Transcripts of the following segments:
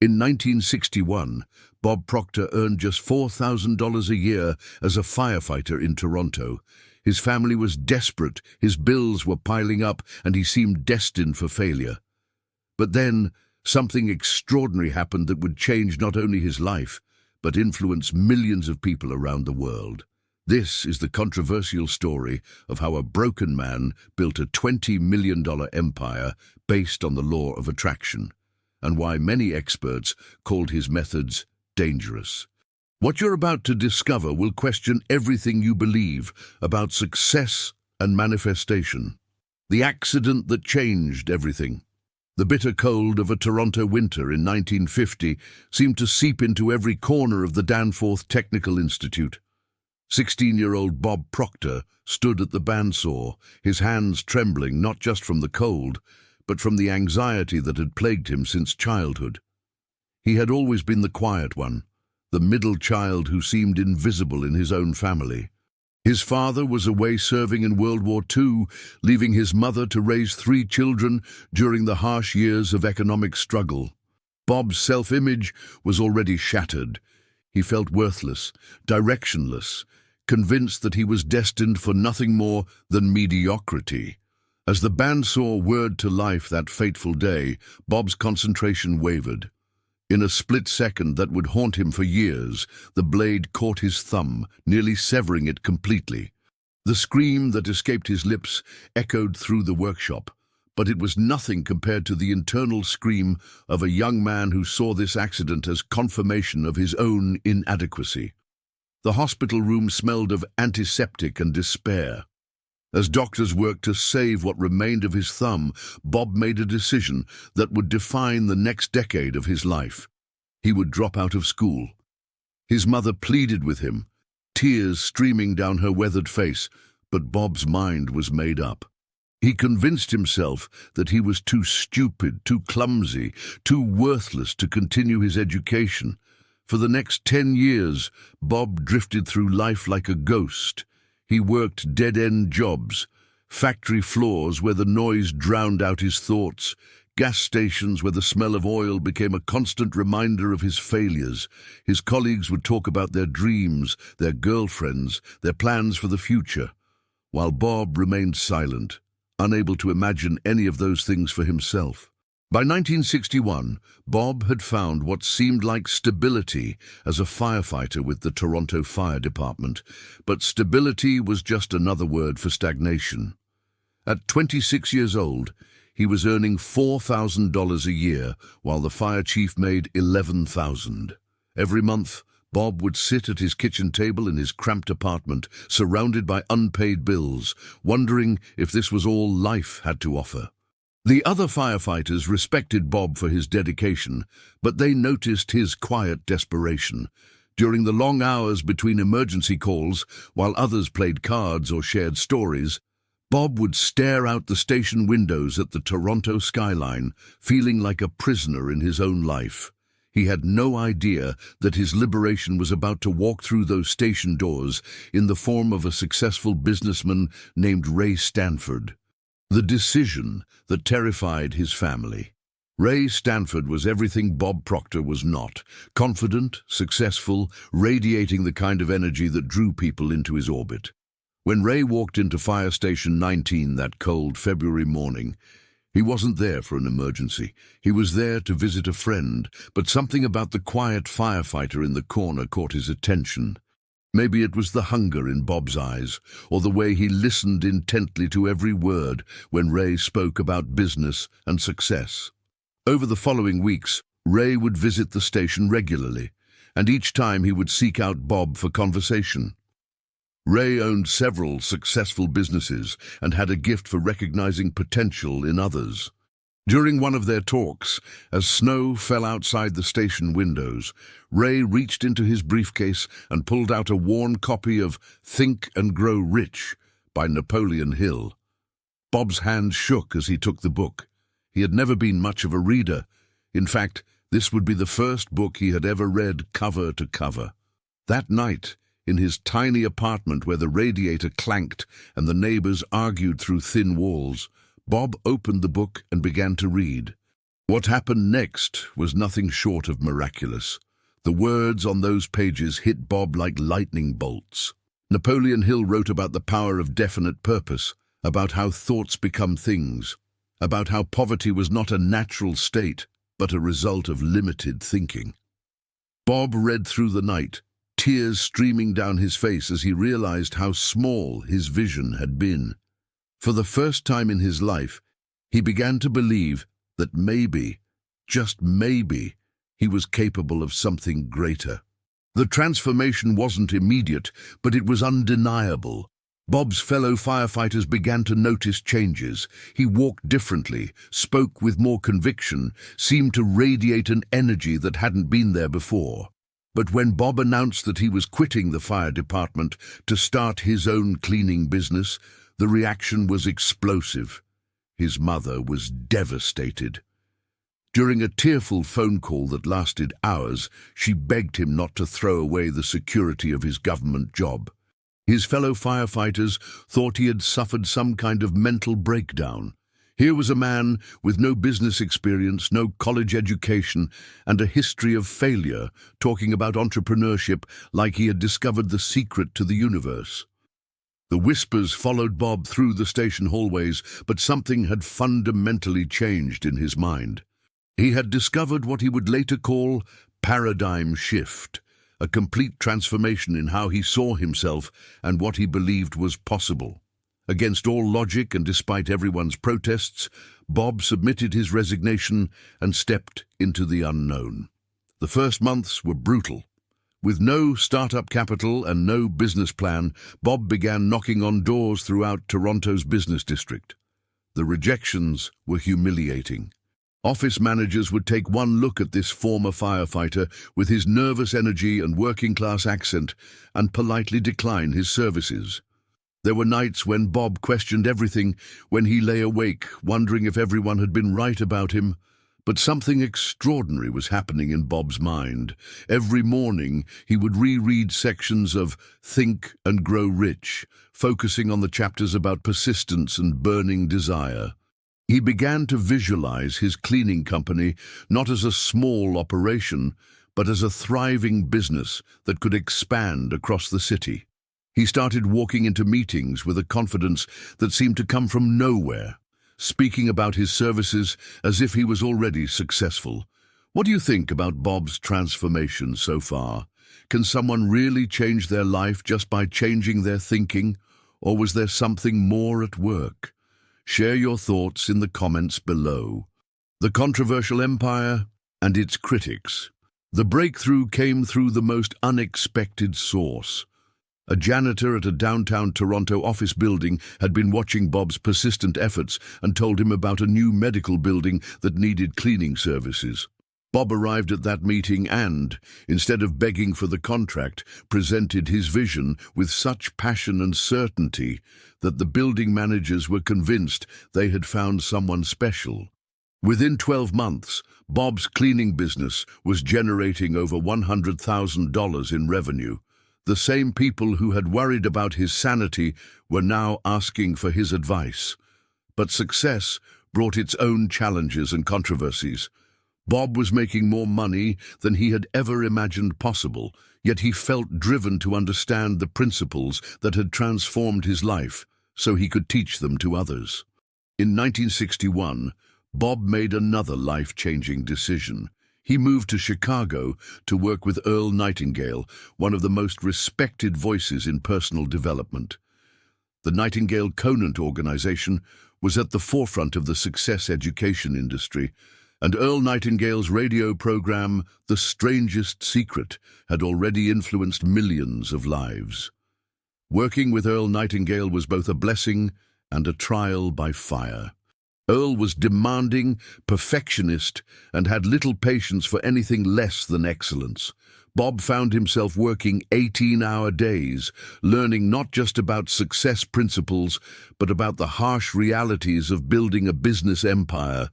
In 1961, Bob Proctor earned just $4,000 a year as a firefighter in Toronto. His family was desperate, his bills were piling up, and he seemed destined for failure. But then, something extraordinary happened that would change not only his life, but influence millions of people around the world. This is the controversial story of how a broken man built a $20 million empire based on the law of attraction, and why many experts called his methods dangerous. What you're about to discover will question everything you believe about success and manifestation. The accident that changed everything. The bitter cold of a Toronto winter in 1950 seemed to seep into every corner of the Danforth Technical Institute. 16-year-old Bob Proctor stood at the bandsaw, his hands trembling not just from the cold, but from the anxiety that had plagued him since childhood. He had always been the quiet one, the middle child who seemed invisible in his own family. His father was away serving in World War II, leaving his mother to raise 3 children during the harsh years of economic struggle. Bob's self-image was already shattered. He felt worthless, directionless, convinced that he was destined for nothing more than mediocrity. As the bandsaw whirred to life that fateful day, Bob's concentration wavered. In a split second that would haunt him for years, the blade caught his thumb, nearly severing it completely. The scream that escaped his lips echoed through the workshop, but it was nothing compared to the internal scream of a young man who saw this accident as confirmation of his own inadequacy. The hospital room smelled of antiseptic and despair. As doctors worked to save what remained of his thumb, Bob made a decision that would define the next decade of his life. He would drop out of school. His mother pleaded with him, tears streaming down her weathered face, but Bob's mind was made up. He convinced himself that he was too stupid, too clumsy, too worthless to continue his education. For the next 10 years, Bob drifted through life like a ghost. He worked dead-end jobs, factory floors where the noise drowned out his thoughts, gas stations where the smell of oil became a constant reminder of his failures. His colleagues would talk about their dreams, their girlfriends, their plans for the future, while Bob remained silent, unable to imagine any of those things for himself. By 1961, Bob had found what seemed like stability as a firefighter with the Toronto Fire Department, but stability was just another word for stagnation. At 26 years old, he was earning $4,000 a year, while the fire chief made $11,000. Every month, Bob would sit at his kitchen table in his cramped apartment, surrounded by unpaid bills, wondering if this was all life had to offer. The other firefighters respected Bob for his dedication, but they noticed his quiet desperation. During the long hours between emergency calls, while others played cards or shared stories, Bob would stare out the station windows at the Toronto skyline, feeling like a prisoner in his own life. He had no idea that his liberation was about to walk through those station doors in the form of a successful businessman named Ray Stanford. The decision that terrified his family. Ray Stanford was everything Bob Proctor was not: confident, successful, radiating the kind of energy that drew people into his orbit. When Ray walked into Fire Station 19 that cold February morning, he wasn't there for an emergency. He was there to visit a friend, but something about the quiet firefighter in the corner caught his attention. Maybe it was the hunger in Bob's eyes, or the way he listened intently to every word when Ray spoke about business and success. Over the following weeks, Ray would visit the station regularly, and each time he would seek out Bob for conversation. Ray owned several successful businesses and had a gift for recognizing potential in others. During one of their talks, as snow fell outside the station windows, Ray reached into his briefcase and pulled out a worn copy of Think and Grow Rich by Napoleon Hill. Bob's hand shook as he took the book. He had never been much of a reader. In fact, this would be the first book he had ever read cover to cover. That night, in his tiny apartment where the radiator clanked and the neighbors argued through thin walls, Bob opened the book and began to read. What happened next was nothing short of miraculous. The words on those pages hit Bob like lightning bolts. Napoleon Hill wrote about the power of definite purpose, about how thoughts become things, about how poverty was not a natural state, but a result of limited thinking. Bob read through the night, tears streaming down his face as he realized how small his vision had been. For the first time in his life, he began to believe that maybe, just maybe, he was capable of something greater. The transformation wasn't immediate, but it was undeniable. Bob's fellow firefighters began to notice changes. He walked differently, spoke with more conviction, seemed to radiate an energy that hadn't been there before. But when Bob announced that he was quitting the fire department to start his own cleaning business, the reaction was explosive. His mother was devastated. During a tearful phone call that lasted hours, she begged him not to throw away the security of his government job. His fellow firefighters thought he had suffered some kind of mental breakdown. Here was a man with no business experience, no college education, and a history of failure, talking about entrepreneurship like he had discovered the secret to the universe. The whispers followed Bob through the station hallways, but something had fundamentally changed in his mind. He had discovered what he would later call paradigm shift, a complete transformation in how he saw himself and what he believed was possible. Against all logic and despite everyone's protests, Bob submitted his resignation and stepped into the unknown. The first months were brutal. With no startup capital and no business plan, Bob began knocking on doors throughout Toronto's business district. The rejections were humiliating. Office managers would take one look at this former firefighter with his nervous energy and working-class accent and politely decline his services. There were nights when Bob questioned everything, when he lay awake, wondering if everyone had been right about him. But something extraordinary was happening in Bob's mind. Every morning, he would reread sections of Think and Grow Rich, focusing on the chapters about persistence and burning desire. He began to visualize his cleaning company not as a small operation, but as a thriving business that could expand across the city. He started walking into meetings with a confidence that seemed to come from nowhere, speaking about his services as if he was already successful. What do you think about Bob's transformation so far? Can someone really change their life just by changing their thinking, or was there something more at work? Share your thoughts in the comments below. The controversial empire and its critics. The breakthrough came through the most unexpected source. A janitor at a downtown Toronto office building had been watching Bob's persistent efforts and told him about a new medical building that needed cleaning services. Bob arrived at that meeting and, instead of begging for the contract, presented his vision with such passion and certainty that the building managers were convinced they had found someone special. Within 12 months, Bob's cleaning business was generating over $100,000 in revenue. The same people who had worried about his sanity were now asking for his advice. But success brought its own challenges and controversies. Bob was making more money than he had ever imagined possible, yet he felt driven to understand the principles that had transformed his life so he could teach them to others. In 1961, Bob made another life-changing decision. He moved to Chicago to work with Earl Nightingale, one of the most respected voices in personal development. The Nightingale Conant organization was at the forefront of the success education industry, and Earl Nightingale's radio program, The Strangest Secret, had already influenced millions of lives. Working with Earl Nightingale was both a blessing and a trial by fire. Earl was demanding, perfectionist, and had little patience for anything less than excellence. Bob found himself working 18-hour days, learning not just about success principles, but about the harsh realities of building a business empire.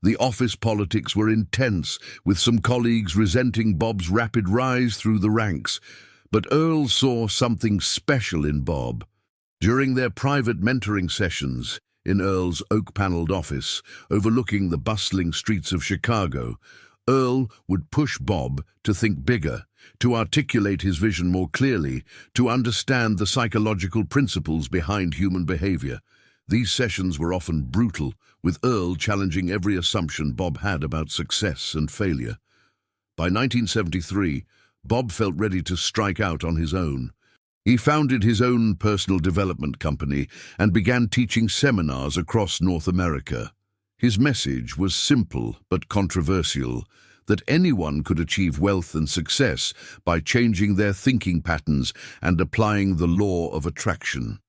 The office politics were intense, with some colleagues resenting Bob's rapid rise through the ranks. But Earl saw something special in Bob. During their private mentoring sessions, In Earl's oak-paneled office, overlooking the bustling streets of Chicago, Earl would push Bob to think bigger, to articulate his vision more clearly, to understand the psychological principles behind human behavior. These sessions were often brutal, with Earl challenging every assumption Bob had about success and failure. By 1973, Bob felt ready to strike out on his own. He founded his own personal development company and began teaching seminars across North America. His message was simple but controversial, that anyone could achieve wealth and success by changing their thinking patterns and applying the law of attraction.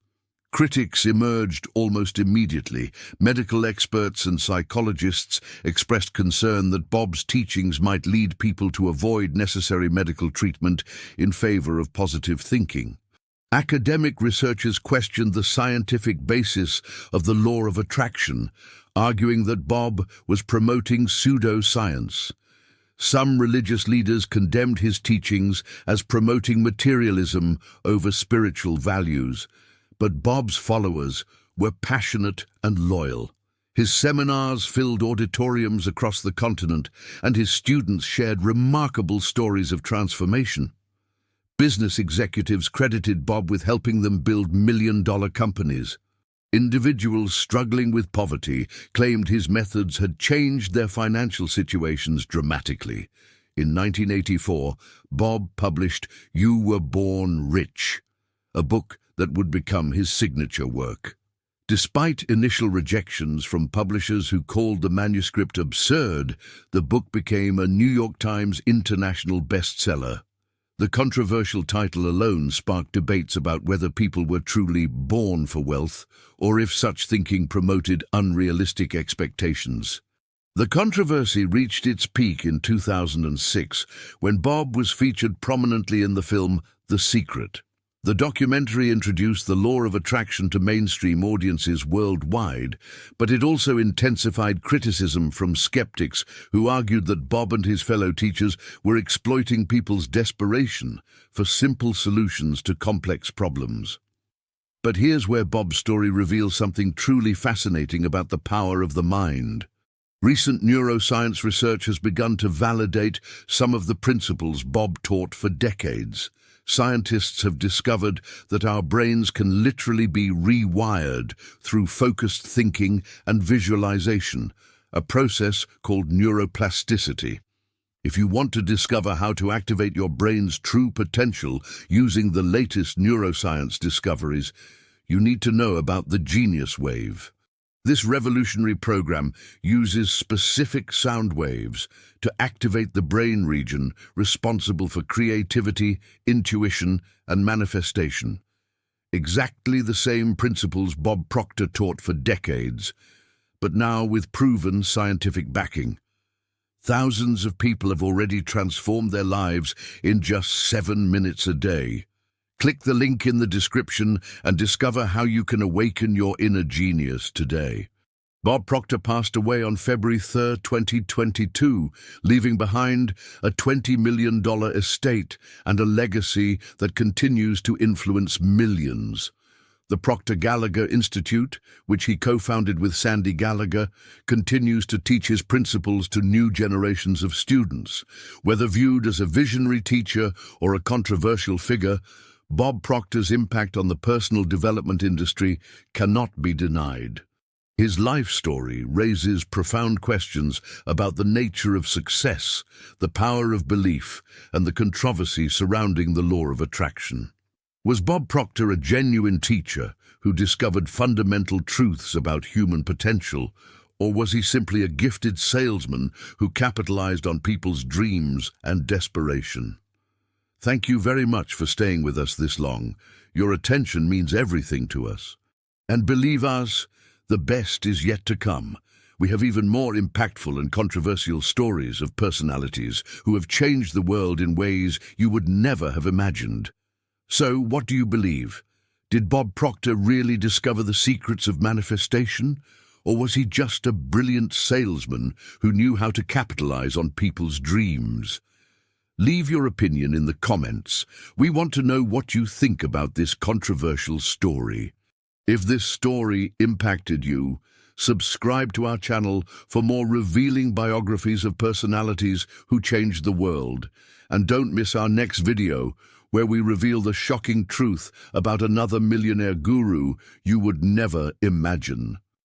Critics emerged almost immediately. Medical experts and psychologists expressed concern that Bob's teachings might lead people to avoid necessary medical treatment in favor of positive thinking. Academic researchers questioned the scientific basis of the law of attraction, arguing that Bob was promoting pseudoscience. Some religious leaders condemned his teachings as promoting materialism over spiritual values. But Bob's followers were passionate and loyal. His seminars filled auditoriums across the continent, and his students shared remarkable stories of transformation. Business executives credited Bob with helping them build million-dollar companies. Individuals struggling with poverty claimed his methods had changed their financial situations dramatically. In 1984, Bob published You Were Born Rich, a book that would become his signature work. Despite initial rejections from publishers who called the manuscript absurd, the book became a New York Times international bestseller. The controversial title alone sparked debates about whether people were truly born for wealth or if such thinking promoted unrealistic expectations. The controversy reached its peak in 2006 when Bob was featured prominently in the film The Secret. The documentary introduced the law of attraction to mainstream audiences worldwide, but it also intensified criticism from skeptics who argued that Bob and his fellow teachers were exploiting people's desperation for simple solutions to complex problems. But here's where Bob's story reveals something truly fascinating about the power of the mind. Recent neuroscience research has begun to validate some of the principles Bob taught for decades. Scientists have discovered that our brains can literally be rewired through focused thinking and visualization, a process called neuroplasticity. If you want to discover how to activate your brain's true potential using the latest neuroscience discoveries, you need to know about the Genius Wave. This revolutionary program uses specific sound waves to activate the brain region responsible for creativity, intuition, and manifestation. Exactly the same principles Bob Proctor taught for decades, but now with proven scientific backing. Thousands of people have already transformed their lives in just 7 minutes a day. Click the link in the description and discover how you can awaken your inner genius today. Bob Proctor passed away on February 3, 2022, leaving behind a $20 million estate and a legacy that continues to influence millions. The Proctor Gallagher Institute, which he co-founded with Sandy Gallagher, continues to teach his principles to new generations of students. Whether viewed as a visionary teacher or a controversial figure, Bob Proctor's impact on the personal development industry cannot be denied. His life story raises profound questions about the nature of success, the power of belief, and the controversy surrounding the law of attraction. Was Bob Proctor a genuine teacher who discovered fundamental truths about human potential, or was he simply a gifted salesman who capitalized on people's dreams and desperation? Thank you very much for staying with us this long. Your attention means everything to us. And believe us, the best is yet to come. We have even more impactful and controversial stories of personalities who have changed the world in ways you would never have imagined. So, what do you believe? Did Bob Proctor really discover the secrets of manifestation? Or was he just a brilliant salesman who knew how to capitalize on people's dreams? Leave your opinion in the comments. We want to know what you think about this controversial story. If this story impacted you, subscribe to our channel for more revealing biographies of personalities who changed the world. And don't miss our next video, where we reveal the shocking truth about another millionaire guru you would never imagine.